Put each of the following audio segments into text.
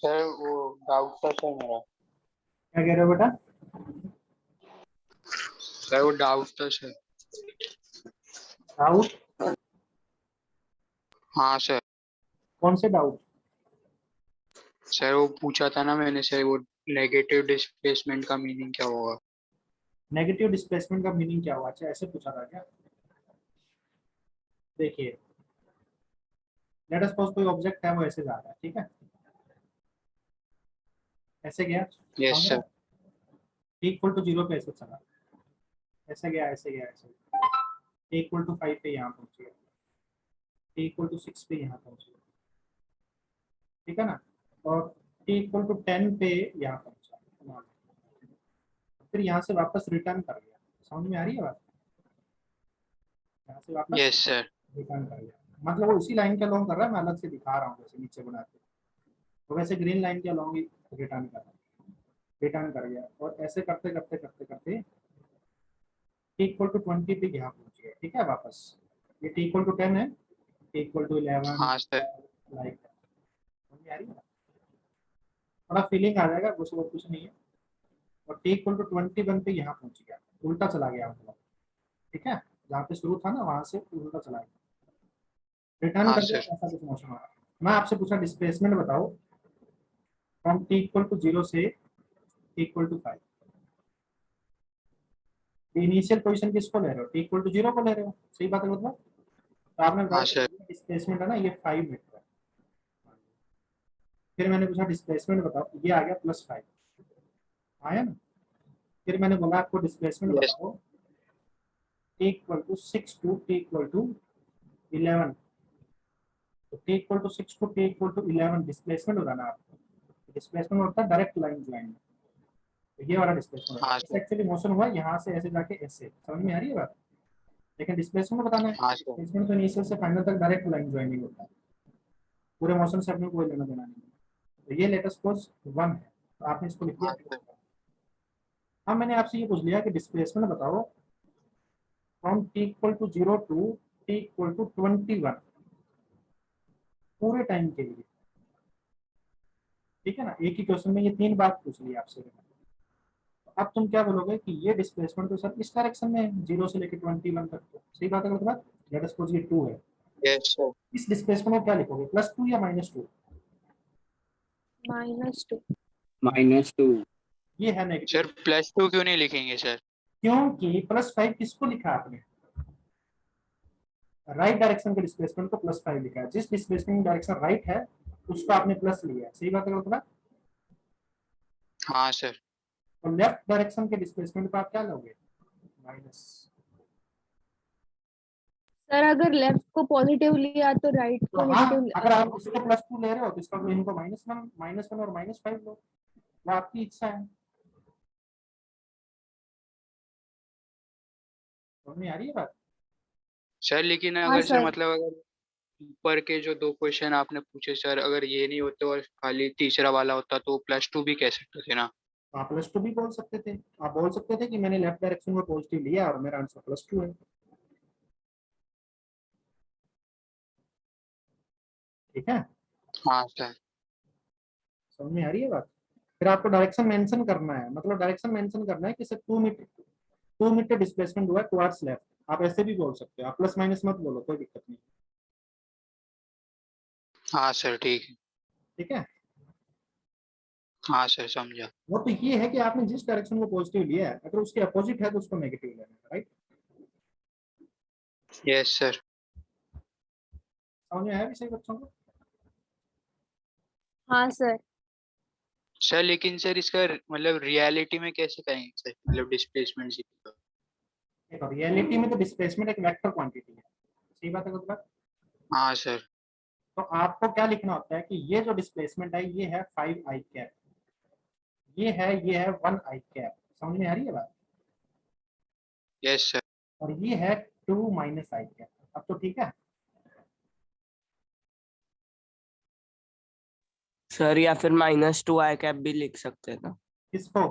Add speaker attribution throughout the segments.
Speaker 1: Sir वो doubt था sir मेरा।
Speaker 2: क्या कह रहे हो बेटा?
Speaker 1: सर वो डाउट था सर।
Speaker 2: डाउट?
Speaker 1: हाँ सर।
Speaker 2: कौन से डाउट?
Speaker 1: सर वो पूछा था ना मैंने सर, वो नेगेटिव डिस्प्लेसमेंट का मीनिंग क्या होगा।
Speaker 2: नेगेटिव डिस्प्लेसमेंट का मीनिंग क्या हुआ? अच्छा, ऐसे पूछा था क्या? देखिए, लेट अस सपोज कोई ऑब्जेक्ट है, वो ऐसे जा रहा है, ठीक है? ऐसे गया,
Speaker 1: यस
Speaker 2: समझ रहा
Speaker 1: सर।
Speaker 2: है? इक्वल टू जीरो पे ऐसे चला, ऐसे गया, ऐसे गया, ऐसे इक्वल टू 5 पे यहाँ पहुंच गया, इक्वल टू 6 पे यहाँ पहुंच गया, ठीक है ना? और इक्वल टू 10 पे यहाँ पहुंचा, फिर यहाँ से वापस रिटर्न कर गया। समझ में आ रही है बात? यहाँ से वापस
Speaker 1: यस सर।
Speaker 2: रिटर्न कर गया, मतलब वो उसी लाइन के अलोंग कर रहा है, मैं अलग से दिखा रहा हूँ जैसे नीचे बना के। तो वैसे ग्रीन लाइन के अलोंग ही रिटर्न कर रहा है, रिटर्न कर गया, और ऐसे करते करते करते करते इक्वल टू 20 पे यहाँ पहुंच गया, ठीक है? वापस ये टी इक्वल टू 10 है, टी इक्वल टू 11,
Speaker 1: हाँ सर।
Speaker 2: लाइक, समझ में आ रही है? थोड़ा फीलिंग आ जाएगा, कुछ और कुछ नहीं है। और टी इक्वल टू 21 पे यहाँ पहुंच गया, उल्टा चला गया मतलब, ठीक है? जहाँ पे शुरू था ना, वहां से उल्टा चला गया, रिटर्न
Speaker 1: हाँ
Speaker 2: कर
Speaker 1: सर।
Speaker 2: दिया, ऐसा कुछ मोशन हो रहा है। मैं आपसे पूछा डिस्प्लेसमेंट बताओ फ्रॉम टी इक्वल टू 0 से T equal to 5। Initial position किसको ले रहे हो? टी इक्वल टू 0 को ले रहे हो, सही बात है मतलब। तो आपने
Speaker 1: हाँ
Speaker 2: बताया
Speaker 1: सर।
Speaker 2: डिस्प्लेसमेंट है ना, ये 5 मीटर है। फिर मैंने पूछा डिस्प्लेसमेंट बताओ, ये आ गया +5, आया ना? फिर मैंने बोला आपको डिस्प्लेसमेंट
Speaker 1: यस।
Speaker 2: बताओ T equal to 6 to T equal to 11। तो T equal to 6 to T equal to 11 displacement होगा ना आपको। डिस्प्लेसमेंट होता है डायरेक्ट लाइन ज्वाइन, तो ये वाला डिस्प्लेसमेंट होता
Speaker 1: हाँ
Speaker 2: है।
Speaker 1: सर।
Speaker 2: एक्चुअली मोशन हुआ यहाँ से ऐसे जाके ऐसे, समझ में आ रही है बात? लेकिन डिस्प्लेसमेंट बताना है,
Speaker 1: हाँ सर।
Speaker 2: डिस्प्लेसमेंट तो इनिशियल से फाइनल तक डायरेक्ट लाइन ज्वाइनिंग होता है, पूरे मोशन से अपने कोई लेना देना नहीं है। तो ये लेटेस्ट सपोज 1 है, तो आपने इसको लिख दिया।
Speaker 1: हाँ सर।
Speaker 2: अब मैंने आपसे ये पूछ लिया कि डिस्प्लेसमेंट बताओ from T equal to 0 to T equal to 21, पूरे टाइम के लिए, ठीक है ना? एक ही क्वेश्चन में ये 3 बात पूछ ली आपसे। तो अब तुम क्या बोलोगे कि ये डिस्प्लेसमेंट तो सर इस डायरेक्शन में है, 0 से लेकर 21 तक, तो सही बात है मतलब। लेट अस सपोज ये 2 है,
Speaker 1: यस सर।
Speaker 2: इस डिस्प्लेसमेंट को क्या लिखोगे, +2 या -2?
Speaker 3: -2।
Speaker 4: -2।
Speaker 2: ये है नेगेटिव।
Speaker 1: सर +2 क्यों नहीं लिखेंगे सर?
Speaker 2: क्योंकि +5 किसको लिखा आपने? राइट डायरेक्शन के डिस्प्लेसमेंट को +5 लिखा है, जिस डिस्प्लेसमेंट डायरेक्शन राइट है उसको आपने प्लस लिया है, सही बात है मतलब।
Speaker 1: हाँ सर।
Speaker 2: और लेफ्ट डायरेक्शन के डिस्प्लेसमेंट को आप क्या लोगे? माइनस।
Speaker 3: सर अगर लेफ्ट को पॉजिटिव लिया तो राइट
Speaker 2: तो
Speaker 3: को
Speaker 2: हाँ,
Speaker 3: नेगेटिव।
Speaker 2: अगर आप इसको +2 ले रहे हो तो इसका इनको -1 और -5 लो, वो आपकी इच्छा है। समझ में आ रही है बात?
Speaker 1: सर लेकिन
Speaker 3: हाँ
Speaker 1: अगर सर
Speaker 3: सर।
Speaker 1: मतलब अगर ऊपर के जो 2 क्वेश्चन आपने पूछे सर, अगर ये नहीं होते और खाली तीसरा वाला होता तो +2 भी कह सकते थे ना।
Speaker 2: तो आप +2 भी बोल सकते थे, आप बोल सकते थे कि मैंने लेफ्ट डायरेक्शन में पॉजिटिव लिया और मेरा आंसर +2 है, ठीक है?
Speaker 1: हाँ सर।
Speaker 2: समझ में आ रही है बात? फिर आपको डायरेक्शन मेंशन करना है, मतलब डायरेक्शन मेंशन करना है कि सर 2 मीटर डिस्प्लेसमेंट हुआ है टुवर्ड्स लेफ्ट। आप ऐसे भी बोल सकते हो, आप प्लस माइनस मत बोलो, कोई दिक्कत नहीं,
Speaker 1: हाँ सर ठीक है।
Speaker 2: ठीक है?
Speaker 1: हाँ सर समझा।
Speaker 2: वो तो ये है कि आपने जिस डायरेक्शन को पॉजिटिव लिया है, अगर उसके अपोजिट है तो उसको नेगेटिव लेना है, राइट?
Speaker 1: Yes sir.
Speaker 2: समझ में आया भी सही बच्चों को?
Speaker 3: हाँ सर।
Speaker 1: सर लेकिन सर इसका मतलब रियलिटी में कैसे करेंगे सर, मतलब डिस्प्लेसमेंट सीखो।
Speaker 2: देखो, रियलिटी में तो डिस्प्लेसमेंट एक वेक्टर क्वांटिटी है, सही बात है मतलब।
Speaker 1: हाँ सर।
Speaker 2: तो आपको क्या लिखना होता है कि ये जो डिस्प्लेसमेंट है ये है 5 i कैप, ये है 1 i कैप। समझ में आ रही है बात?
Speaker 1: Yes sir.
Speaker 2: और ये है 2 - i कैप। अब तो ठीक है।
Speaker 4: सर या फिर -2 i कैप भी लिख सकते हैं ना?
Speaker 2: इसको,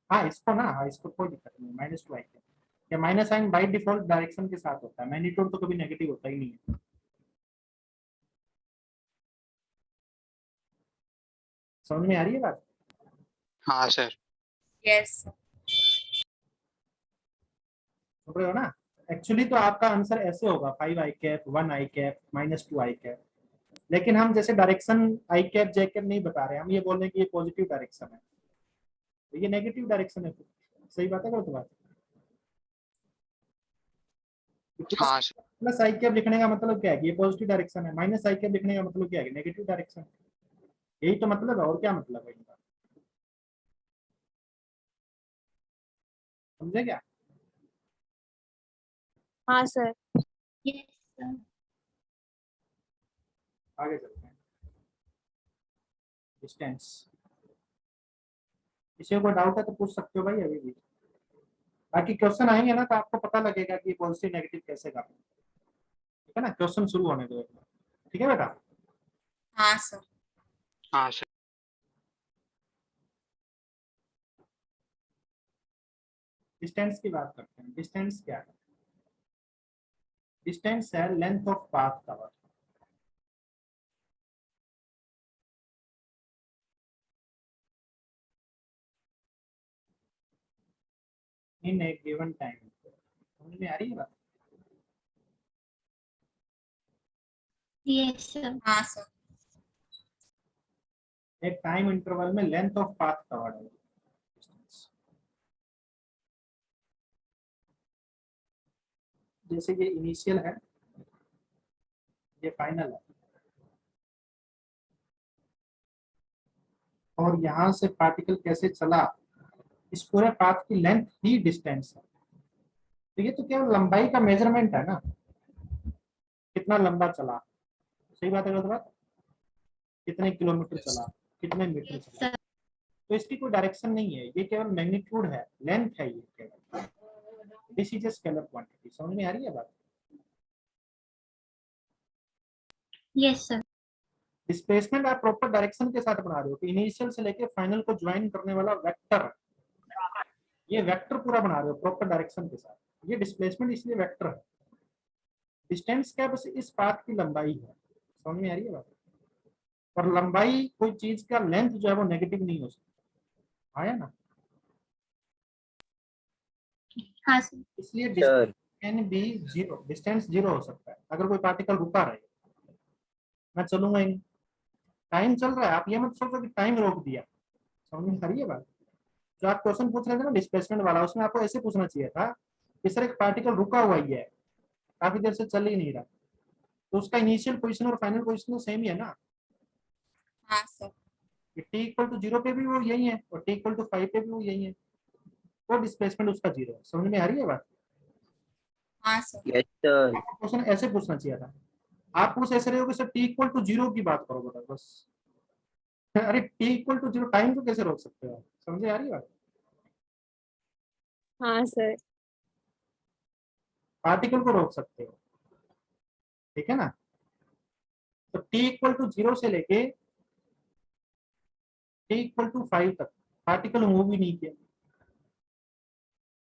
Speaker 2: हाँ इसको ना, हाँ इसको कोई दिक्कत नहीं, -2 i कैप या minus sign by default direction के साथ होता है, मैग्नीट्यूड तो कभी नेगेटिव होता ही नहीं है। समझ में आ रही है बात?
Speaker 1: हाँ सर।
Speaker 5: Yes.
Speaker 2: समझ रहे हो ना? एक्चुअली तो आपका आंसर ऐसे होगा 5 आई कैप 1 आई कैप -2 आई कैप, लेकिन हम जैसे direction I cap J cap नहीं बता रहे, हम ये बोल रहे हैं कि ये पॉजिटिव डायरेक्शन है, तो ये नेगेटिव डायरेक्शन है। सही बात है गलत बात?
Speaker 1: हाँ सर।
Speaker 2: प्लस आई कैप लिखने का मतलब क्या है कि ये पॉजिटिव डायरेक्शन है, माइनस आई कैप लिखने का मतलब क्या है, नेगेटिव डायरेक्शन। यही तो मतलब है, और क्या मतलब है इनका? समझे क्या?
Speaker 3: हाँ सर।
Speaker 5: Yes, sir.
Speaker 2: आगे चलते हैं। डिस्टेंस, किसी को डाउट है तो पूछ सकते हो भाई अभी भी। बाकी क्वेश्चन आएंगे ना तो आपको पता लगेगा कि पॉजिटिव नेगेटिव कैसे करना है। ठीक है ना? क्वेश्चन शुरू होने दो एक बार। ठीक है बेटा?
Speaker 5: हाँ sir.
Speaker 1: हाँ सर।
Speaker 2: डिस्टेंस की बात करते हैं। डिस्टेंस क्या है? डिस्टेंस है length of path cover in A given time. समझ में आ रही है बात?
Speaker 5: Yes, sir. हाँ sir.
Speaker 2: एक टाइम इंटरवल में लेंथ ऑफ पाथ कवर्ड है डिस्टेंस। जैसे ये इनिशियल है, ये फाइनल है, और यहाँ से पार्टिकल कैसे चला, इस पूरे पाथ की लेंथ ही डिस्टेंस है। तो ये तो केवल लंबाई का मेजरमेंट है ना, कितना लंबा चला। सही बात है गलत बात? कितने किलोमीटर चला, कितने मीटर चला। तो इसकी कोई डायरेक्शन नहीं है, ये केवल मैग्नीट्यूड है, लेंथ है ये केवल। This is a scalar quantity. समझ में आ रही है बात?
Speaker 5: Yes, sir.
Speaker 2: डिस्प्लेसमेंट आप प्रॉपर डायरेक्शन के साथ बना रहे हो कि इनिशियल से लेके फाइनल को ज्वाइन करने वाला वेक्टर, ये वेक्टर पूरा बना रहे हो प्रॉपर डायरेक्शन के साथ। ये डिस्प्लेसमेंट इसलिए वेक्टर है। डिस्टेंस क्या, बस इस पाथ की लंबाई है। समझ में आ रही है बात? और लंबाई कोई चीज का लेंथ जो है वो नेगेटिव नहीं हो सकता। आया ना?
Speaker 5: हाँ sir.
Speaker 2: इसलिए
Speaker 4: sir
Speaker 2: can be zero, distance zero हो सकता है अगर कोई पार्टिकल रुका रहे। मैं चलूंगा ही, टाइम चल रहा है, आप ये मत सोचो कि टाइम रोक दिया। समझ में आ रही है बात? जो आप क्वेश्चन पूछ रहे थे ना डिस्प्लेसमेंट वाला, उसमें आपको ऐसे पूछना चाहिए था कि सर एक पार्टिकल रुका हुआ ही है, काफी देर से चल ही नहीं रहा, तो उसका इनिशियल पोजीशन और फाइनल पोजीशन तो सेम ही है ना।
Speaker 5: हाँ sir.
Speaker 2: टी इक्वल टू 0 पे भी वो यही है और टी इक्वल टू 5 पे भी वो यही है, वो डिस्प्लेसमेंट उसका 0 है। समझ में आ रही है बात?
Speaker 5: हाँ sir.
Speaker 4: यस सर
Speaker 2: आपको क्वेश्चन ऐसे पूछना चाहिए था। आप पूछ ऐसे रहे हो कि सर टी इक्वल टू 0 की बात करो बेटा बस। अरे टी इक्वल टू 0 टाइम को कैसे रोक सकते हो आप? समझ में आ रही है बात?
Speaker 3: हाँ सर।
Speaker 2: पार्टिकल को रोक सकते हो, ठीक है ना? तो टी इक्वल टू 0 से लेके टी इक्वल टू 5 तक पार्टिकल मूव ही नहीं किया,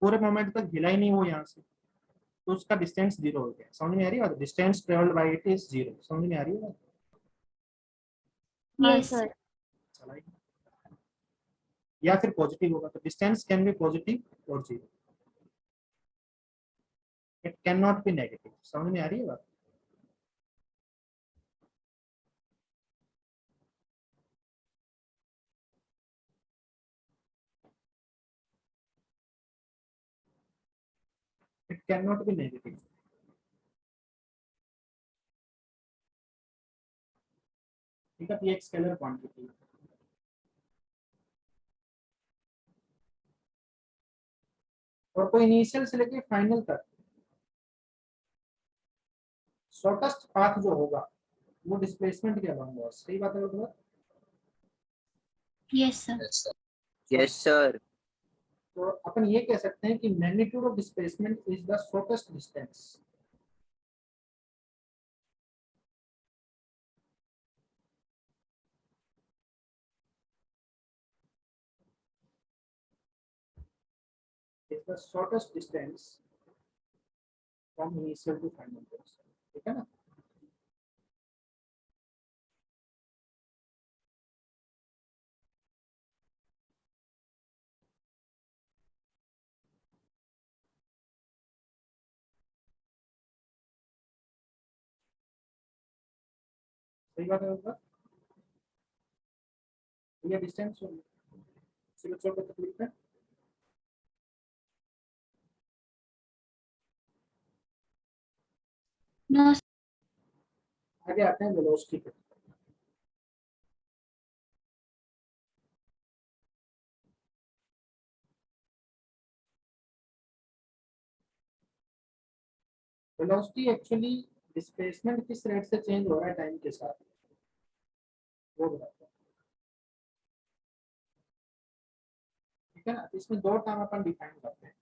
Speaker 2: पूरे मोमेंट तक हिला ही नहीं वो यहाँ से, तो उसका डिस्टेंस 0 हो गया। समझ में आ रही है बात? Distance travelled by it is 0। समझ में आ रही है बात?
Speaker 3: हाँ
Speaker 5: Yes,
Speaker 3: सर।
Speaker 5: sir.
Speaker 2: चला या फिर पॉजिटिव होगा, तो डिस्टेंस कैन बी पॉजिटिव और 0, it can not be negative. समझ में आ रही है बात? It can not be negative. ठीक है, तो ये एक स्केलर क्वांटिटी है। और कोई इनिशियल से लेके फाइनल तक शॉर्टेस्ट पाथ जो होगा वो डिस्प्लेसमेंट के अलावा होगा। सही बात है मतलब?
Speaker 5: Yes, sir.
Speaker 4: यस सर
Speaker 2: तो अपन ये कह सकते हैं कि magnitude of displacement is the shortest distance. Is the shortest distance from initial to final position. ठीक है ना? सही बात है ऊपर, ये डिस्टेंस चलो छोड़ के तकलीफ है।
Speaker 5: No.
Speaker 2: आगे आते हैं वेलोसिटी पे। वेलोसिटी एक्चुअली डिस्प्लेसमेंट किस रेट से चेंज हो रहा है टाइम के साथ, वो बताता है। ठीक है ना, इसमें दो टर्म अपन डिफाइन करते हैं,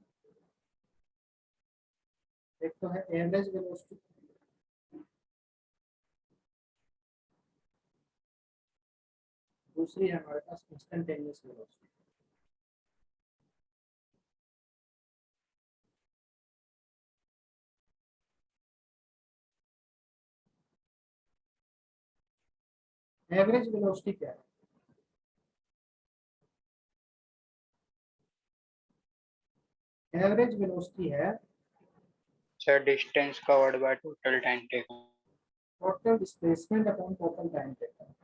Speaker 2: एक तो है एवरेज वेलोसिटी, दूसरी है हमारे पास इंस्टेंटेनियस वेलोसिटी। एवरेज वेलोसिटी क्या है? एवरेज वेलोसिटी है
Speaker 1: sir distance covered by total time taken.
Speaker 2: Total displacement upon total time taken.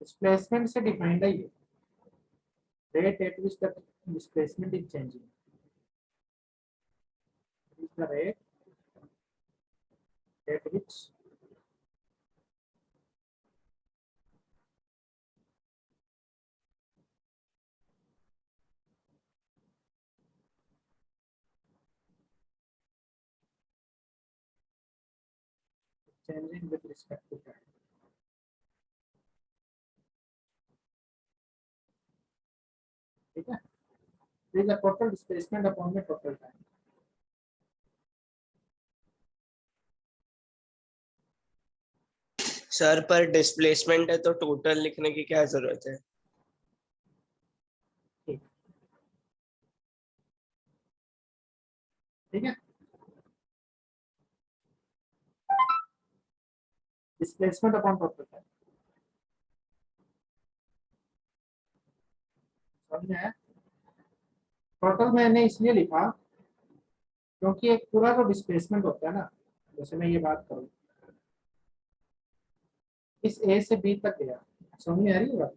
Speaker 2: Displacement से डिफाइंड है ये rate at which the displacement is changing. Is the rate at which changing with respect to time. ठीक है, this is the total displacement upon the total time.
Speaker 4: Sir पर displacement है तो total लिखने की क्या जरूरत है?
Speaker 2: ठीक है, displacement upon total time. समझ में आया? टोटल मैंने इसलिए लिखा क्योंकि एक पूरा जो डिस्प्लेसमेंट होता है ना, जैसे मैं ये बात करूँ इस ए से बी तक गया, समझ में आ रही है बात?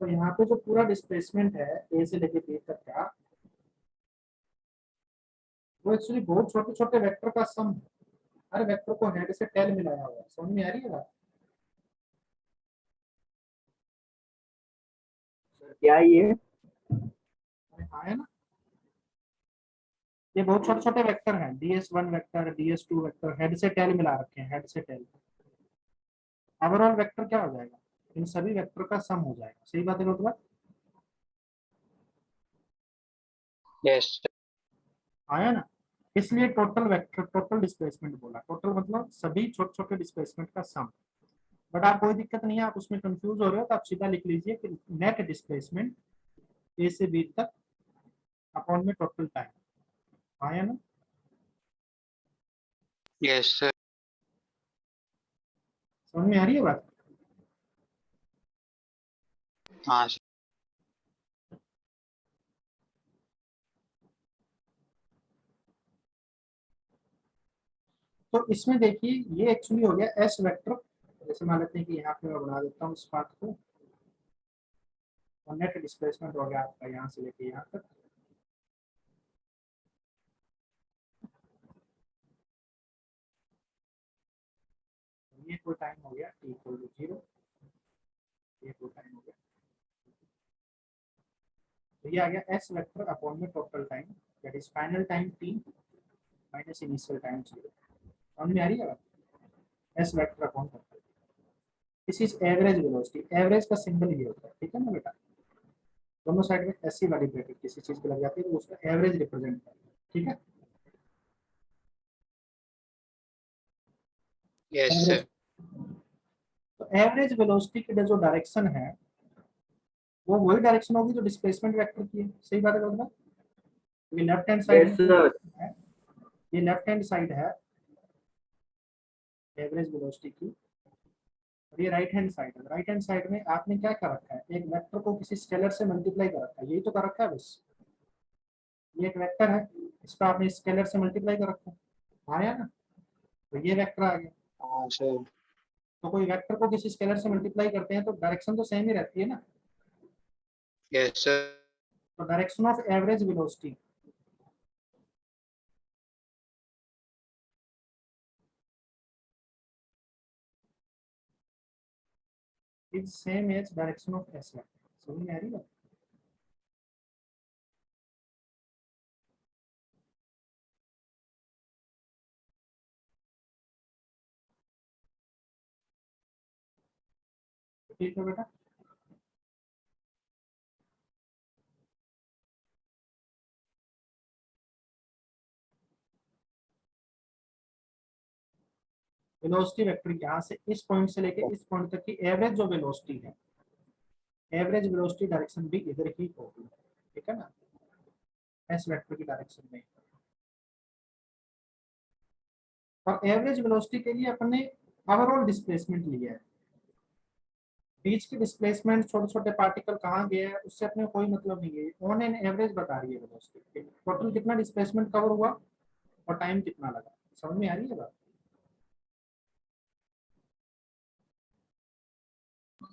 Speaker 2: तो यहाँ पे जो पूरा डिस्प्लेसमेंट है ए से लेके बी तक का, वो एक्चुअली बहुत छोटे छोटे वेक्टर का सम है। हर वेक्टर को हेड से टेल मिलाया हुआ है, समझ में आ रही है बात?
Speaker 6: क्या ये?
Speaker 2: आया ना, ये बहुत छोटे छोटे वेक्टर हैं, ds1 vector, ds2 vector, head से टेल मिला रखे हैं, हेड से टेल। ओवरऑल वेक्टर क्या हो जाएगा, इन सभी वेक्टर का सम हो जाएगा। सही बात है लोग?
Speaker 1: यस
Speaker 2: आया ना, इसलिए टोटल वेक्टर टोटल डिस्प्लेसमेंट बोला। टोटल मतलब सभी छोटे छोटे डिस्प्लेसमेंट का सम। बट आप कोई दिक्कत नहीं है, आप उसमें कंफ्यूज हो रहे हो तो आप सीधा लिख लीजिए कि नेट डिस्प्लेसमेंट ए से बी तक अपॉन में टोटल टाइम। आया ना?
Speaker 1: Yes sir.
Speaker 2: समझ में आ रही है बात?
Speaker 1: हाँ सर।
Speaker 2: तो इसमें देखिए ये एक्चुअली हो गया एस वेक्टर। जैसे मान लेते हैं कि यहाँ पे मैं बना देता हूँ इस पार्ट को, और नेट डिस्प्लेसमेंट हो गया आपका यहाँ से लेके यहाँ तक। ये कोई टाइम हो गया t इक्वल टू 0, ये कोई टाइम हो गया, तो ये आ गया एस वेक्टर अपॉन में total time, that is final time t minus initial time 0। समझ में आ रही है बात? S vector upon total, this is average velocity. Average का सिंबल ये होता है, ठीक है ना बेटा? दोनों साइड में ऐसी वाली ब्रैकेट किसी चीज पे लग जाती है तो उसका एवरेज रिप्रेजेंट करता है। ठीक है,
Speaker 1: यस
Speaker 2: एवरेज।
Speaker 1: सर।
Speaker 2: तो एवरेज वेलोसिटी की जो डायरेक्शन है वो वही डायरेक्शन होगी जो डिस्प्लेसमेंट वेक्टर की है। सही बात है बोलना? ये left hand side
Speaker 6: yes sir.
Speaker 2: है, ये लेफ्ट हैंड साइड है एवरेज वेलोसिटी की, और ये राइट हैंड साइड है। राइट हैंड साइड में आपने क्या कर रखा है, एक वेक्टर को किसी स्केलर से मल्टीप्लाई कर रखा है, यही तो कर रखा है बस। ये एक वेक्टर है, इसको आपने स्केलर से मल्टीप्लाई कर रखा है, आया ना, तो ये वेक्टर आ गया।
Speaker 1: हाँ सर।
Speaker 2: तो कोई वेक्टर को किसी स्केलर से मल्टीप्लाई करते हैं तो डायरेक्शन तो सेम ही रहती है ना।
Speaker 1: Yes sir.
Speaker 2: तो direction of average velocity is same as direction of S vector. समझ में आ रही है? ठीक है बेटा। वेलोसिटी वेक्टर यहाँ से इस पॉइंट से लेके इस पॉइंट तक की एवरेज जो वेलोसिटी है, एवरेज वेलोसिटी डायरेक्शन भी इधर ही होगी, ठीक है ना, एस वेक्टर की डायरेक्शन में। और एवरेज वेलोसिटी के लिए अपन ने ओवरऑल डिस्प्लेसमेंट लिया है। बीच की डिस्प्लेसमेंट, छोटे छोटे पार्टिकल कहाँ गए हैं उससे अपने कोई मतलब नहीं है, ऑन एन एवरेज बता रही है वेलोसिटी। टोटल कितना डिस्प्लेसमेंट कवर हुआ और टाइम कितना लगा। समझ में आ रही है बात?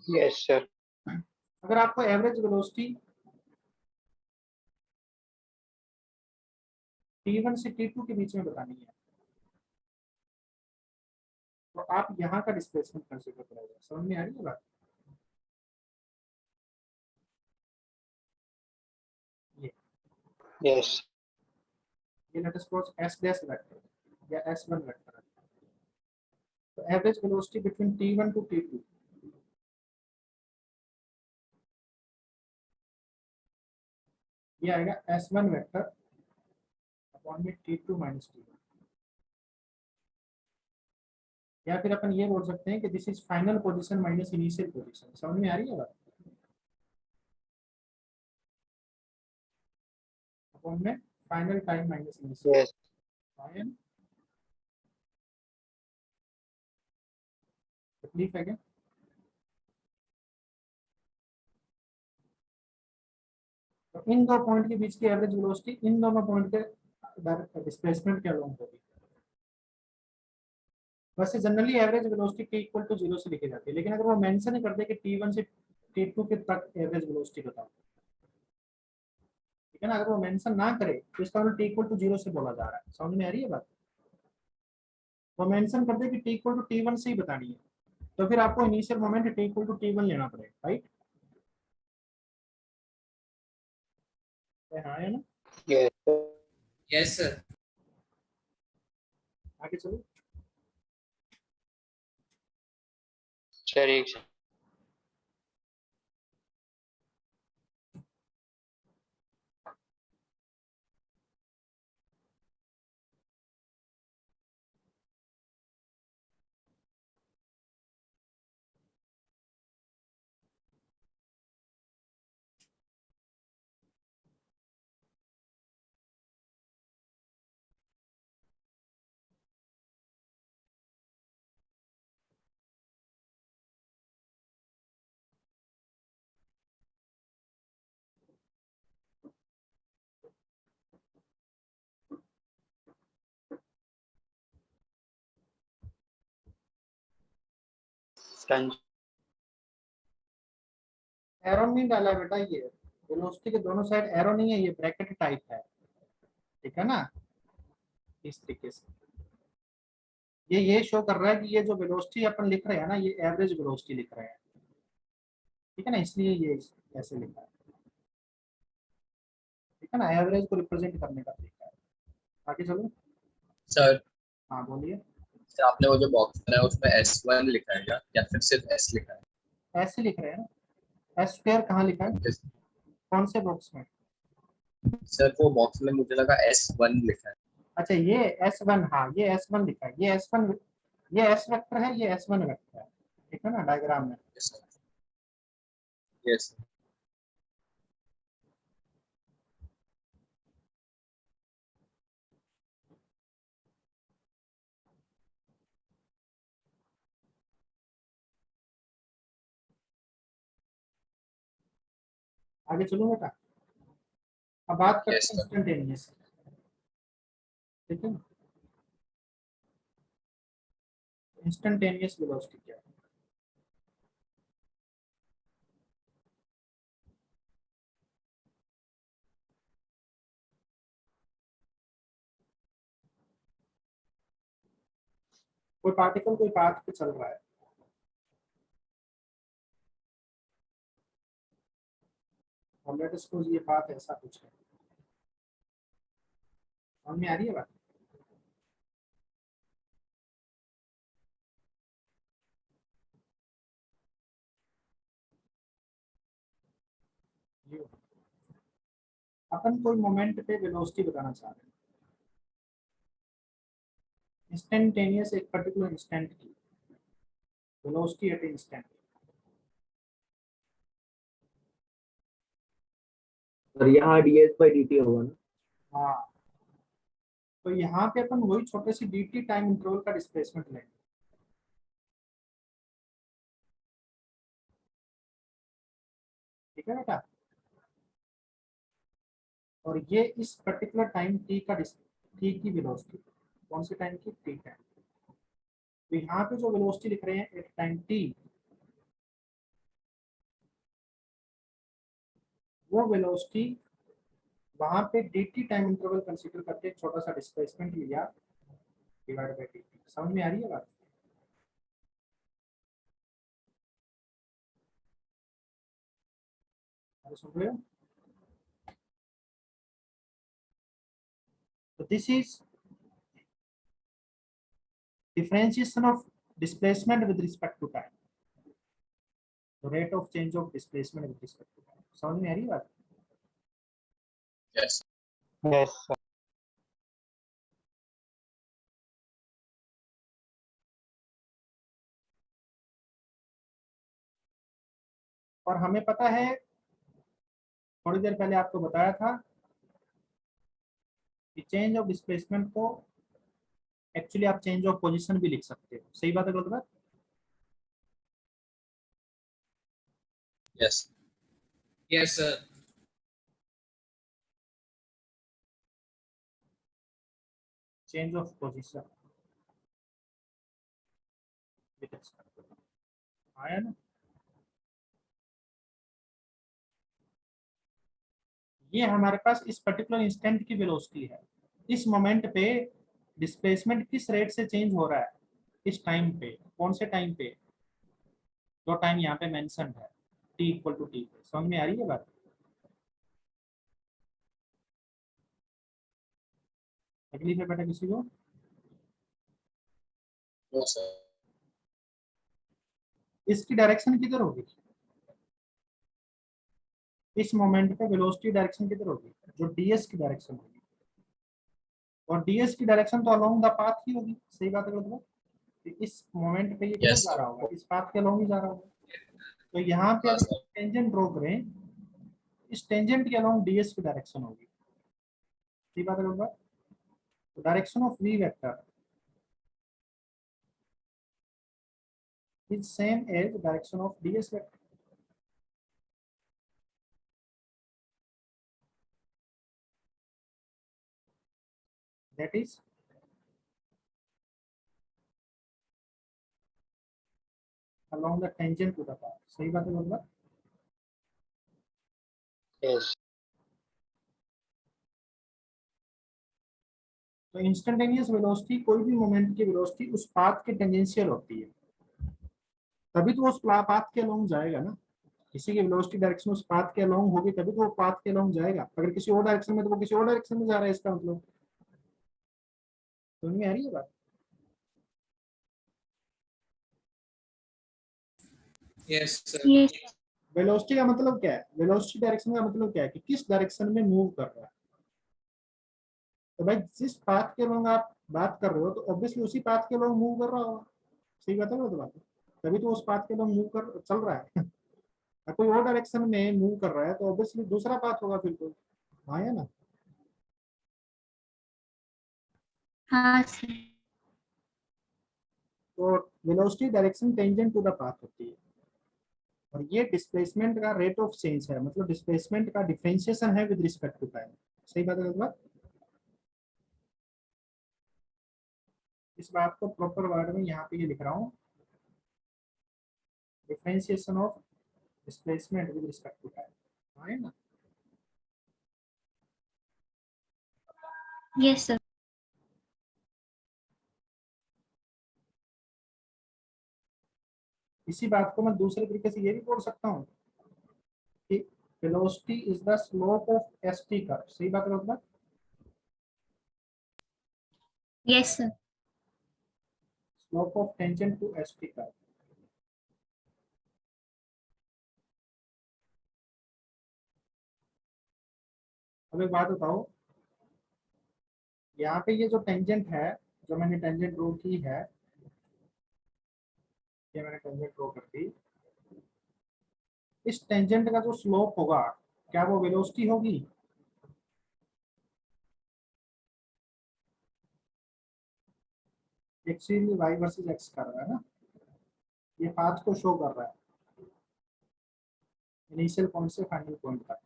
Speaker 1: Yes sir.
Speaker 2: अगर आपको एवरेज वेलोसिटी T1 से T2 के बीच में बतानी है तो आप यहाँ का डिस्प्लेसमेंट कंसीडर करोगे। समझ में आ रही है बात? ये
Speaker 1: यस।
Speaker 2: ये let us suppose S dash vector या S1 वेक्टर है। तो average velocity between T1 to T2 ये आएगा S1 वेक्टर अपॉन में T2 माइनस T1। या फिर अपन ये बोल सकते हैं कि this is final position minus initial position. समझ में आ रही है बात? अपॉन में final time minus initial.
Speaker 1: Yes.
Speaker 2: तकलीफ है क्या? तो इन दो पॉइंट के बीच की एवरेज वेलोसिटी इन दोनों पॉइंट के डिस्प्लेसमेंट के अलोंग होगी। वैसे generally average velocity t equal to 0 से लिखी जाती है, लेकिन अगर वो मेंशन कर दे कि T1 से T2 के तक एवरेज वेलोसिटी बताओ, ठीक है ना, अगर वो मेंशन ना करे तो इसका मतलब t इक्वल टू 0 से बोला जा रहा है। समझ में आ रही है बात? वो मेंशन कर दे कि t इक्वल टू T1 से ही बतानी है तो फिर आपको initial moment t equal to T1 लेना पड़ेगा, राइट? हाँ है ना?
Speaker 1: यस।
Speaker 6: Yes sir.
Speaker 2: आगे चलो।
Speaker 1: सर एक सेकंड।
Speaker 2: एरो नहीं डाला बेटा, ये वेलोसिटी के दोनों साइड एरो नहीं है, ये ब्रैकेट टाइप है, ठीक है ना, इस तरीके से। ये शो कर रहा है कि ये जो वेलोसिटी अपन लिख रहे हैं ना, ये एवरेज वेलोसिटी लिख रहे हैं, ठीक है ना, इसलिए ये ऐसे लिखा है, ठीक है ना, एवरेज को रिप्रेजेंट करने का तरीका है। आगे चलो।
Speaker 6: सर
Speaker 2: हाँ बोलिए।
Speaker 6: सर आपने वो जो बॉक्स बनाया उसमें S1 लिखा है क्या या फिर सिर्फ S लिखा है?
Speaker 2: ऐसे लिख रहे हैं ना, एस स्क्वायर कहाँ लिखा है,
Speaker 6: ओके
Speaker 2: कौन से बॉक्स में?
Speaker 6: सर, वो बॉक्स में मुझे लगा S1 लिखा है।
Speaker 2: अच्छा ये S1, हाँ ये S1 लिखा है, ये S1, ये S वेक्टर है, ये S1 वेक्टर है, ठीक है ना, डायग्राम में।
Speaker 6: यस।
Speaker 2: आगे चलो बेटा। अब बात करते
Speaker 6: Yes,
Speaker 2: हैं
Speaker 6: sir.
Speaker 2: इंस्टेंटेनियस, ठीक है। इंस्टेंटेनियस वेलोसिटी क्या है? कोई पार्टिकल कोई पाथ पे चल रहा है, और लेट अस सपोज ये पाथ ऐसा कुछ है, समझ में आ रही है बात? ये अपन कोई मोमेंट पे वेलोसिटी बताना चाह रहे हैं, इंस्टेंटेनियस एक पर्टिकुलर इंस्टेंट की वेलोसिटी एट इंस्टेंट।
Speaker 7: और यहाँ ds/dt होगा ना।
Speaker 2: हाँ, तो यहाँ पे अपन वही छोटे सी dt टाइम इंटरवल का डिस्प्लेसमेंट लेंगे, ठीक है बेटा। और ये इस पर्टिकुलर टाइम t का t की वेलोसिटी, कौन सी टाइम की? t time. तो यहाँ पे जो वेलोसिटी लिख रहे हैं एट टाइम t, वो वेलोसिटी वहां पे dt टाइम इंटरवल कंसीडर करके एक छोटा सा डिस्प्लेसमेंट लिया डिवाइड बाय dt। समझ में आ रही है बात? अरे सुन रहे हो? तो this is differentiation of displacement with respect to time, the rate of change of displacement with respect to time। समझ में आ रही है बात?
Speaker 6: Yes.
Speaker 1: Yes sir.
Speaker 2: और हमें पता है, थोड़ी देर पहले आपको बताया था कि चेंज ऑफ डिस्प्लेसमेंट को एक्चुअली आप चेंज ऑफ पोजीशन भी लिख सकते हो। सही बात है गलत बात?
Speaker 6: Yes. Yes, sir.
Speaker 2: Change of position आया ना? ये हमारे पास इस पर्टिकुलर इंस्टेंट की वेलोसिटी है, इस मोमेंट पे डिस्प्लेसमेंट किस रेट से चेंज हो रहा है, इस टाइम पे। कौन से टाइम पे? जो टाइम यहाँ पे मेंशन है, t इक्वल टू टी पे। समझ में आ रही है बात? तकलीफ है बेटा किसी को?
Speaker 6: No, sir.
Speaker 2: इसकी डायरेक्शन किधर होगी? इस मोमेंट पे वेलोसिटी डायरेक्शन किधर होगी? जो ds की डायरेक्शन होगी, और ds की डायरेक्शन तो अलोंग द पाथ ही होगी। सही बात है गलत बात? तो इस मोमेंट पे ये किधर
Speaker 6: Yes,
Speaker 2: जा
Speaker 6: sir.
Speaker 2: रहा होगा? इस पाथ के अलोंग ही जा रहा होगा। तो यहाँ पे
Speaker 6: हाँ,
Speaker 2: अगर
Speaker 6: sir.
Speaker 2: टेंजेंट ड्रॉ करें, इस टेंजेंट के अलोंग ds की डायरेक्शन होगी। सही बात है गलत बात? तो direction of v vector is same as direction of ds vector। That is along the tangent to the path। सही बात है गलत बात?
Speaker 1: यस
Speaker 2: तो इंस्टेंटेनियस वेलोसिटी कोई भी मोमेंट की वेलोसिटी उस पाथ के टेंजेंशियल होती है, तभी तो वो उस पाथ के अलोंग जाएगा ना। किसी की वेलोसिटी डायरेक्शन उस पाथ के अलोंग होगी तभी तो वो पाथ के अलोंग जाएगा। अगर किसी और डायरेक्शन में तो वो किसी और डायरेक्शन में जा रहा है, इसका मतलब। समझ में आ रही है बात?
Speaker 6: Yes, sir.
Speaker 5: Yes.
Speaker 2: वेलोसिटी का मतलब क्या है? वेलोसिटी डायरेक्शन का मतलब क्या है कि किस डायरेक्शन में मूव कर रहा है। तो भाई जिस पाथ के अलोंग आप बात कर रहे हो तो ऑब्वियसली उसी पाथ के अलोंग मूव कर रहा होगा। सही बात है ना? तो बात तभी तो उस पाथ के अलोंग मूव कर चल रहा है। अगर कोई और डायरेक्शन में मूव कर रहा है तो ऑब्वियसली दूसरा पाथ होगा फिर तो। हाँ या ना?
Speaker 5: हाँ सर।
Speaker 2: तो velocity direction tangent to the path होती है। और ये डिस्प्लेसमेंट का रेट ऑफ चेंज है, मतलब डिस्प्लेसमेंट का डिफरेंशिएशन है विद रिस्पेक्ट टू टाइम। सही बात है गलत बात? इस बात को प्रॉपर वर्ड में यहाँ पे ये लिख रहा हूँ, differentiation of displacement with respect to time, है ना?
Speaker 5: Yes sir.
Speaker 2: इसी बात को मैं दूसरे तरीके से ये भी बोल सकता हूँ कि velocity is the slope of S T curve. सही बात है गलत बात?
Speaker 5: Yes sir.
Speaker 2: Slope of tangent to S T curve. अब एक बात बताओ, यहाँ पे ये जो टेंजेंट है, जो मैंने टेंजेंट ड्रॉ की है, ये मैंने टेंजेंट ड्रॉ कर दी, इस टेंजेंट का जो स्लोप होगा क्या वो वेलोसिटी होगी? एक्चुअली वाई वर्सेस एक्स कर रहा है ना, ये पाथ को शो कर रहा है इनिशियल पॉइंट से फाइनल पॉइंट तक।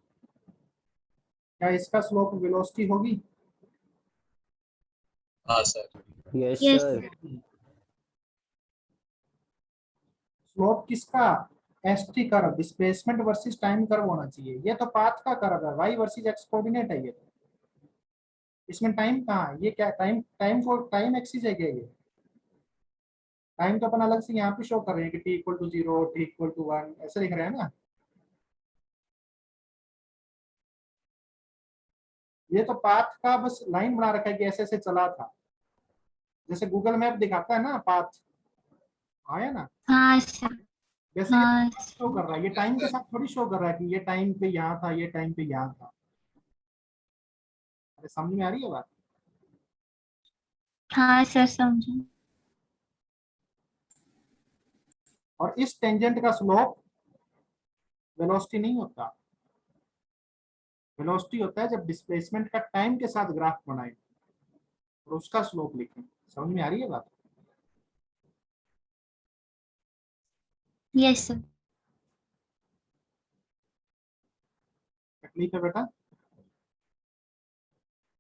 Speaker 2: क्या इसका स्लोप वेलोसिटी होगी?
Speaker 6: हाँ sir.
Speaker 4: Yes
Speaker 5: Yes,
Speaker 4: sir.
Speaker 2: Slope किसका? ST curve, displacement versus time curve होना चाहिए। ये तो पाथ का कर्व है, वाई वर्सेस एक्स कोऑर्डिनेट है ये तो। इसमें टाइम कहाँ है? ये क्या टाइम, टाइम एक्सिस है क्या ये? टाइम तो अपन अलग से यहाँ पे शो कर रहे हैं कि t equal to 0, t equal to 1 ऐसे लिख रहे हैं ना। ये तो पाथ का बस लाइन बना रखा है कि ऐसे ऐसे चला था, जैसे गूगल मैप दिखाता है ना पाथ, आया ना,
Speaker 5: हाँ सर।
Speaker 2: वैसे ये
Speaker 5: हाँ
Speaker 2: शो कर रहा है। ये टाइम के साथ थोड़ी शो कर रहा है कि ये टाइम पे यहाँ था, ये टाइम पे यहाँ था। अरे समझ में आ रही है बात?
Speaker 5: हाँ सर समझा।
Speaker 2: और इस टेंजेंट का स्लोप वेलोसिटी नहीं होता। वेलोसिटी होता है जब डिस्प्लेसमेंट का टाइम के साथ ग्राफ बनाए और उसका स्लोप लिखें। समझ में आ रही है बात?
Speaker 5: Yes sir.
Speaker 2: तकलीफ है बेटा?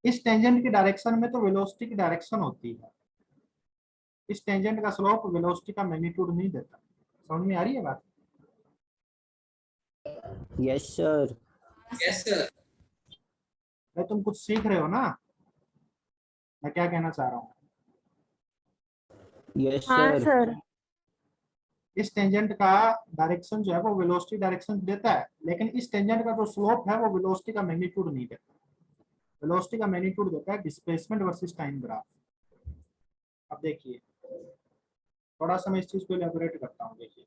Speaker 2: इस टेंजेंट की डायरेक्शन में तो वेलोसिटी की डायरेक्शन होती है, इस टेंजेंट का स्लोप वेलोसिटी का मैग्नीट्यूड नहीं देता। समझ में आ रही है बात?
Speaker 4: Yes sir.
Speaker 2: भाई तुम कुछ सीख रहे हो ना, मैं क्या कहना चाह रहा हूँ?
Speaker 4: यस
Speaker 3: हाँ
Speaker 4: सर।
Speaker 3: सर।
Speaker 2: इस टेंजेंट का डायरेक्शन जो है वो वेलोसिटी डायरेक्शन देता है, लेकिन इस टेंजेंट का जो स्लोप है वो वेलोसिटी का मैग्नीट्यूड नहीं देता। वेलोसिटी का मैग्नीट्यूड देता है डिस्प्लेसमेंट वर्सेस टाइम ग्राफ। अब देखिए थोड़ा सा मैं इस चीज को इलैबोरेट करता हूँ। देखिए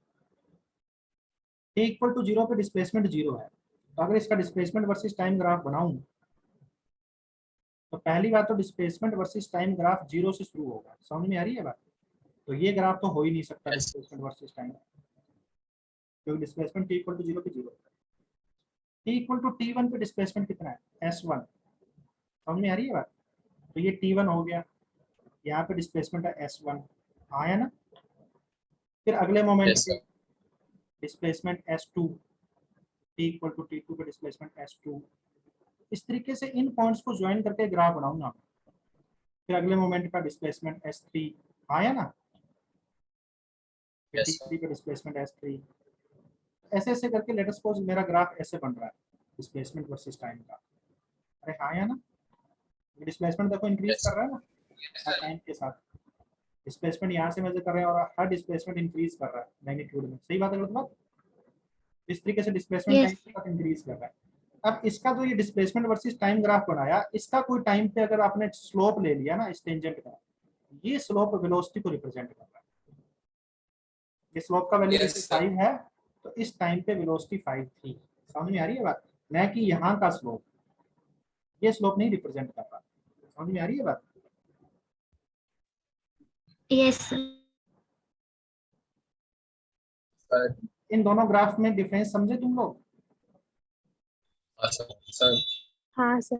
Speaker 2: t इक्वल टू 0 पे डिस्प्लेसमेंट 0 है, तो अगर इसका डिस्प्लेसमेंट वर्सेस टाइम ग्राफ बनाऊं तो पहली बात तो डिस्प्लेसमेंट वर्सेस टाइम ग्राफ 0 से शुरू होगा। समझ में आ रही है बात? तो ये ग्राफ तो हो ही नहीं सकता
Speaker 6: Yes.
Speaker 2: डिस्प्लेसमेंट वर्सेस टाइम, क्योंकि डिस्प्लेसमेंट t इक्वल टू 0 पे 0 है। t इक्वल टू t1 पे डिस्प्लेसमेंट कितना है? s1। समझ में आ रही है बात? तो ये t1 हो गया, यहाँ पे डिस्प्लेसमेंट है s1, आया ना? फिर अगले मोमेंट
Speaker 6: Yes,
Speaker 2: पे
Speaker 6: sir.
Speaker 2: Displacement s2, t equal to t2 पे डिस्प्लेसमेंट s2। इस तरीके से इन पॉइंट्स को ज्वाइन करके ग्राफ बनाऊंगा। फिर अगले मोमेंट का डिस्प्लेसमेंट s3, आया ना? फिर
Speaker 6: Yes, sir.
Speaker 2: t3 पे डिस्प्लेसमेंट s3। ऐसे ऐसे करके लेट अस सपोज मेरा ग्राफ ऐसे बन रहा है डिस्प्लेसमेंट वर्सेस टाइम का। अरे हाँ या ना? डिस्प्लेसमेंट देखो इंक्रीज
Speaker 6: Yes.
Speaker 2: कर रहा है ना टाइम के साथ। डिस्प्लेसमेंट यहाँ से मेजर कर रहे हैं और हर डिस्प्लेसमेंट इंक्रीज कर रहा है मैग्नीट्यूड में। सही बात है गलत बात? इस तरीके से डिस्प्लेसमेंट
Speaker 5: Yes.
Speaker 2: टाइम के साथ इंक्रीज कर रहा है। अब इसका जो ये डिस्प्लेसमेंट वर्सेस टाइम ग्राफ बनाया, इसका कोई टाइम पे अगर आपने स्लोप ले लिया ना इस टेंजेंट का, ये स्लोप वेलोसिटी को रिप्रेजेंट कर रहा है। ये स्लोप का वैल्यू जैसे 5 है तो इस टाइम पे वेलोसिटी 5 थी। समझ में आ रही है बात? न कि यहाँ का स्लोप, ये स्लोप नहीं रिप्रेजेंट कर रहा। समझ में आ रही है बात?
Speaker 5: Yes sir.
Speaker 6: Sir,
Speaker 2: इन दोनों ग्राफ में डिफरेंस समझे तुम लोग?
Speaker 6: sir, sir,
Speaker 3: हाँ सर।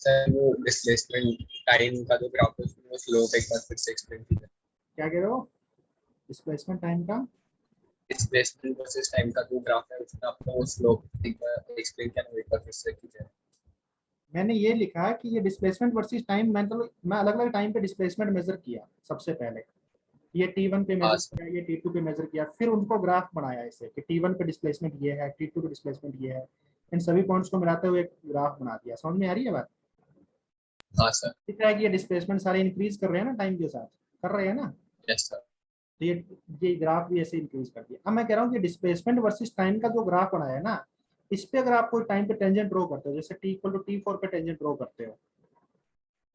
Speaker 6: sir, वो डिस्प्लेसमेंट टाइम का जो ग्राफ है उसमें वो स्लोप एक बार फिर से एक्सप्लेन कीजिए।
Speaker 2: क्या कह रहे हो? डिस्प्लेसमेंट टाइम का
Speaker 6: डिस्प्लेसमेंट वर्सेस टाइम का जो ग्राफ है उसमें आपको वो स्लोप एक्सप्लेन क्या एक बार फिर से कीजिए।
Speaker 2: मैंने ये लिखा है कि ये डिस्प्लेसमेंट वर्सेस टाइम, मैं अलग अलग टाइम पे डिस्प्लेसमेंट मेजर किया सबसे पहले, ये T1 पे
Speaker 6: हाँ
Speaker 2: मेजर
Speaker 6: सर।
Speaker 2: किया, ये T2 पे मेजर किया, फिर उनको ग्राफ बनाया इसे कि T1 पे डिस्प्लेसमेंट ये है, T2 पे डिस्प्लेसमेंट ये है, इन सभी पॉइंट्स को मिलाते हुए एक ग्राफ बना दिया। समझ में आ रही है बात?
Speaker 6: हाँ सर।
Speaker 2: दिख रहा है कि ये डिस्प्लेसमेंट सारे इंक्रीज कर रहे हैं ना टाइम के साथ, कर रहे हैं ना?
Speaker 6: Yes sir.
Speaker 2: तो ये ग्राफ भी ऐसे इंक्रीज कर दिया। अब मैं कह रहा हूँ कि डिस्प्लेसमेंट वर्सेस टाइम का जो ग्राफ बनाया है ना, इस पे अगर आप कोई टाइम पे टेंजेंट ड्रॉ करते हो, जैसे T=T4 पे टेंजेंट ड्रॉ करते हो,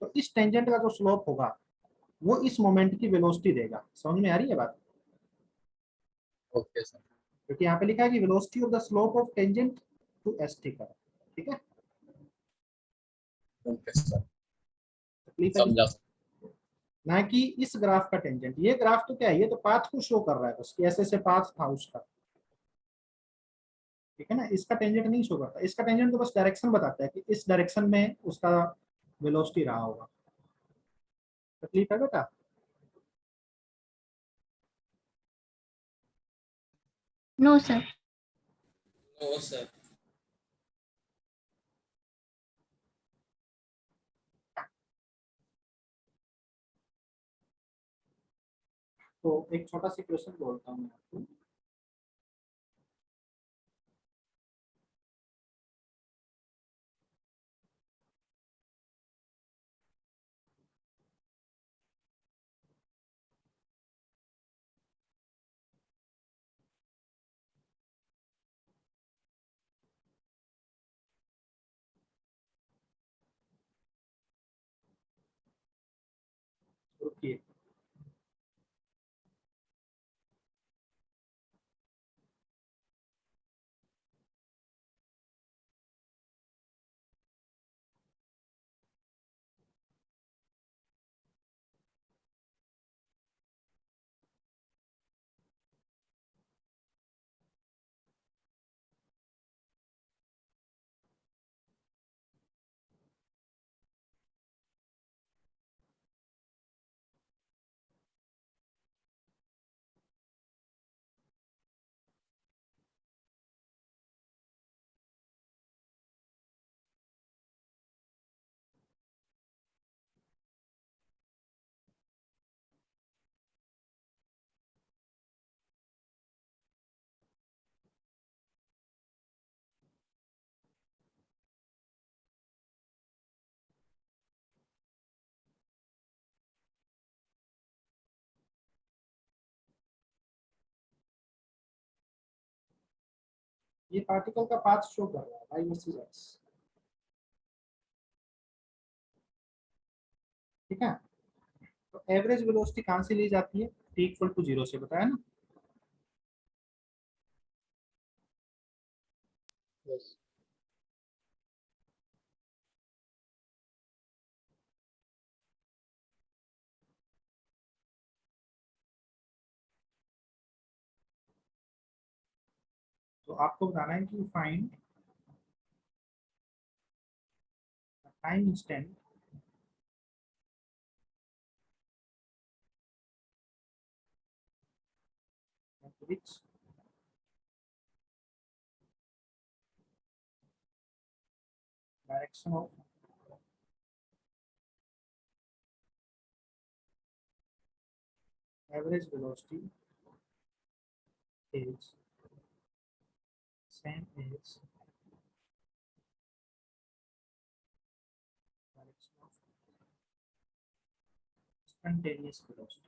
Speaker 2: तो इस टेंजेंट का जो स्लोप होगा वो इस मोमेंट की वेलोसिटी देगा। समझ में आ रही है बात?
Speaker 6: Okay sir.
Speaker 2: क्योंकि यहाँ पे लिखा है कि velocity of the slope of tangent to S theta. ठीक है,
Speaker 6: ओके सर।
Speaker 2: तकलीफ है
Speaker 6: समझा
Speaker 2: किसी?
Speaker 6: सर।
Speaker 2: ना कि इस ग्राफ का टेंजेंट। ये ग्राफ तो क्या है, ये तो पाथ को शो कर रहा है बस, ऐसे ऐसे पाथ था उसका। ठीक है ना, इसका टेंजेंट नहीं शो करता, इसका टेंजेंट तो बस डायरेक्शन बताता है कि इस डायरेक्शन में उसका वेलोसिटी रहा होगा। तकलीफ है बेटा?
Speaker 5: No sir.
Speaker 6: No sir.
Speaker 2: तो एक छोटा सा क्वेश्चन बोलता हूँ मैं आपको। रुकिए, ये पार्टिकल का पाथ शो कर रहा है वाई वर्सेस एक्स। ठीक है, तो एवरेज वेलोसिटी कहाँ से ली जाती है? T=0 से, बताया ना?
Speaker 1: यस।
Speaker 2: तो आपको बताना है कि find time instant which direction of average velocity is same as direction of instantaneous velocity।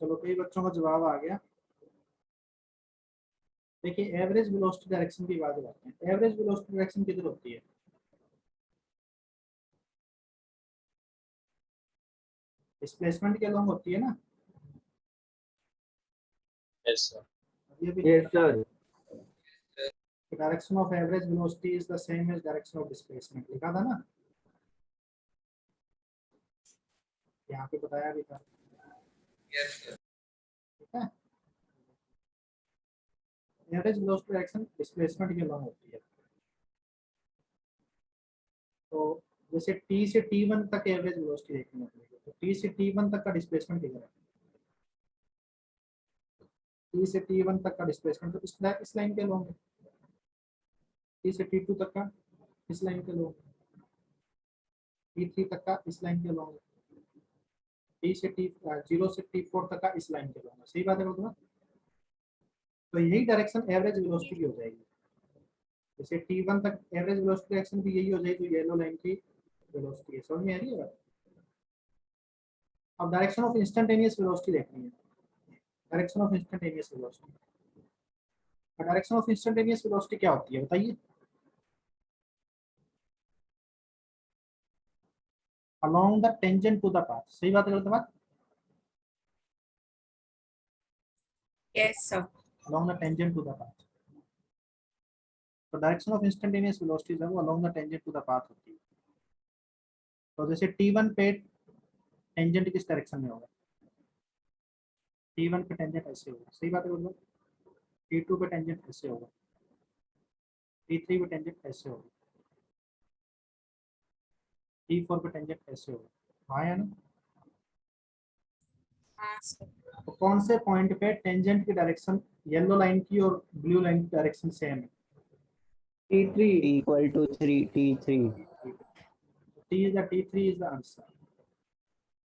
Speaker 2: चलो कई बच्चों का जवाब आ गया। देखिए एवरेज वेलोसिटी डायरेक्शन की बात करते हैं। एवरेज वेलोसिटी डायरेक्शन किधर होती है? डिस्प्लेसमेंट के अलोंग होती है ना।
Speaker 6: Yes, sir.
Speaker 2: ये भी
Speaker 7: Yes, sir.
Speaker 2: Direction of average velocity is the same as direction of displacement, लिखा था ना, यहाँ पे बताया भी था। ठीक है, एवरेज वेलोसिटी डायरेक्शन डिस्प्लेसमेंट के अलोंग होती है। तो जैसे t से t1 तक एवरेज वेलोसिटी देखनी होती है, तो t से t1 तक का डिस्प्लेसमेंट कितना है? t से t1 तक का डिस्प्लेसमेंट तो इस लाइन के अलोंग है। t से t2 तक का इस लाइन के अलोंग है। t3 तक का इस लाइन के अलोंग है। t से t0 से t4 तक का इस लाइन के अलोंग है। सही बात है बोलूँगा? तो यही डायरेक्शन एवरेज वेलोसिटी की हो जाएगी। जैसे t1 तक एवरेज वेलोसिटी डायरेक्शन भी यही हो जाएगी, तो येलो लाइन की वेलोसिटी है। समझ में आ रही है बात? अब डायरेक्शन ऑफ इंस्टेंटेनियस वेलोसिटी देखनी है। Direction of instantaneous velocity, direction of instantaneous velocity क्या होती है बताइए? Along the tangent to the path. सही बात है गलत बात?
Speaker 8: Yes, sir.
Speaker 2: Along the tangent to the path. तो डायरेक्शन ऑफ इंस्टेंटेनियस वेलोसिटी जो है वो along the tangent to the path होती है। तो जैसे t1 पे टेंजेंट किस डायरेक्शन में होगा? t1 पे टेंजेंट ऐसे होगा। सही बात है बोलो? t2 पे टेंजेंट ऐसे होगा, t3 पे टेंजेंट ऐसे होगा, t4 पे टेंजेंट ऐसे होगा। हाँ या ना?
Speaker 8: हाँ, sir.
Speaker 2: तो कौन से पॉइंट पे टेंजेंट की डायरेक्शन येलो लाइन की और ब्लू लाइन की डायरेक्शन सेम है?
Speaker 7: T3.
Speaker 4: equal to 3 T3.
Speaker 2: T3 is the answer।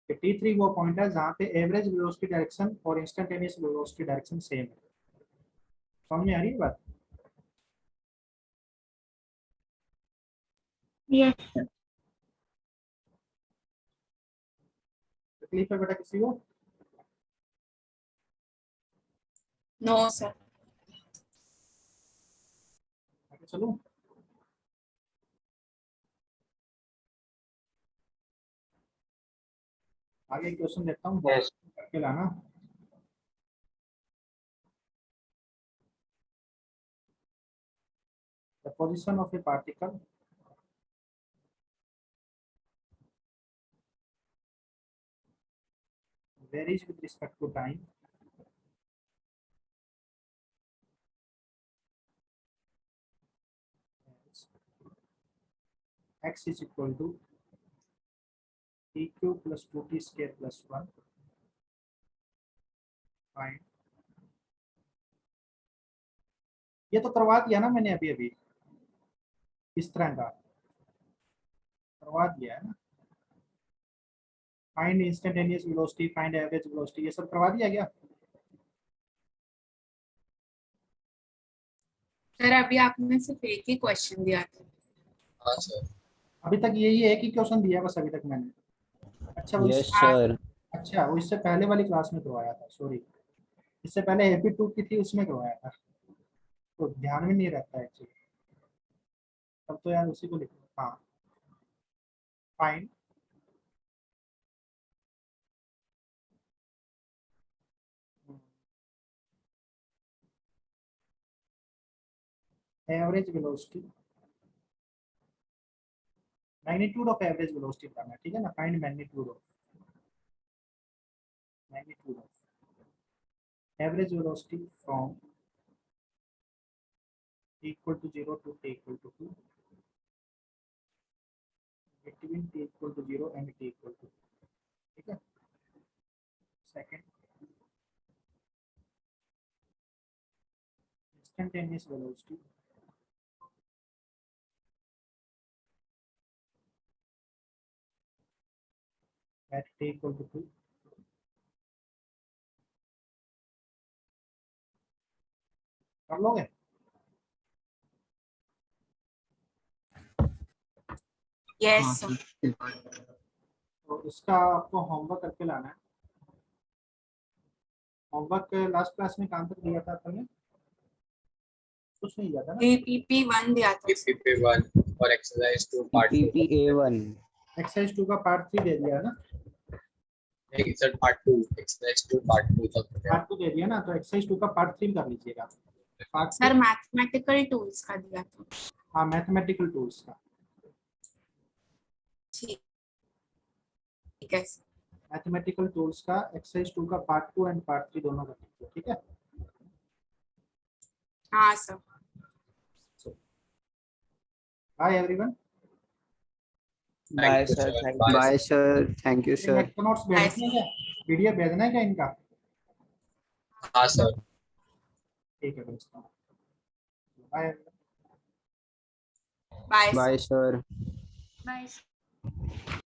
Speaker 2: T3 वो पॉइंट है जहाँ पे एवरेज वेलोसिटी डायरेक्शन और इंस्टेंटेनियस वेलोसिटी डायरेक्शन सेम है। समझ में आ रही है बात?
Speaker 5: Yes, sir.
Speaker 2: तकलीफ है बेटा किसी को?
Speaker 8: No, sir.
Speaker 2: आगे चलो। आगे क्वेश्चन देखता हूँ, करके लाना। The position of a particle varies with respect to time x is equal to tq plus 2t square plus 1 find. ये तो करवा दिया ना मैंने अभी अभी, इस तरह का करवा दिया है ना। Find instantaneous velocity, find average velocity, ये सब करवा दिया गया।
Speaker 8: सर अभी आपने सिर्फ एक ही क्वेश्चन दिया था।
Speaker 6: हाँ सर।
Speaker 2: अभी तक यही एक ही क्वेश्चन दिया बस अभी तक मैंने। अच्छा वो
Speaker 4: Yes, sir.
Speaker 2: अच्छा वो इससे पहले वाली क्लास में करवाया था, सॉरी। इससे पहले एपी 2 की थी, उसमें करवाया था, तो ध्यान में नहीं रहता है एक्चुअली। तब तो यार उसी को लिखो। हाँ, find average velocity, magnitude of average velocity बताना है, ठीक है ना। Find magnitude of average velocity from equal to 0 to t equal to 2, between t equal to 0 and t equal to 2, ठीक है। Second instantaneous velocity at t equal to 2, कर लोगे?
Speaker 8: Yes, sir.
Speaker 2: तो इसका आपको होमवर्क करके लाना है। होमवर्क लास्ट क्लास में कहाँ तक दिया था आपने? कुछ नहीं दिया था ना?
Speaker 8: पीपीपी 1 दिया था sir.
Speaker 6: PP1 और exercise 2 part 2
Speaker 4: PPA1
Speaker 2: एक्सरसाइज 2 का पार्ट 3 दे दिया ना?
Speaker 6: नहीं सर part 2 exercise 2 part 2 तक हो गया।
Speaker 2: पार्ट 2 दे दिया ना, तो एक्सरसाइज 2 का पार्ट 3 कर लीजिएगा। पार्ट
Speaker 8: सर मैथमेटिकल टूल्स का दिया था।
Speaker 2: हाँ, मैथमेटिकल टूल्स का।
Speaker 8: ठीक है sir.
Speaker 2: मैथमेटिकल टूल्स का एक्सरसाइज 2 का पार्ट 2 एंड पार्ट 3 दोनों कर लीजिए, ठीक है?
Speaker 8: हाँ sir.
Speaker 2: Bye everyone.
Speaker 4: Bye
Speaker 6: you,
Speaker 4: sir,
Speaker 6: sir.
Speaker 4: Thank
Speaker 6: Bye.
Speaker 4: You.
Speaker 9: Bye sir, thank you sir.
Speaker 2: Next notes भेजना है क्या? पीडीएफ भेजना है क्या इनका?
Speaker 6: हाँ सर।
Speaker 2: ठीक है, भेजता हूँ। Bye.
Speaker 8: Bye
Speaker 9: bye sir.
Speaker 5: Bye.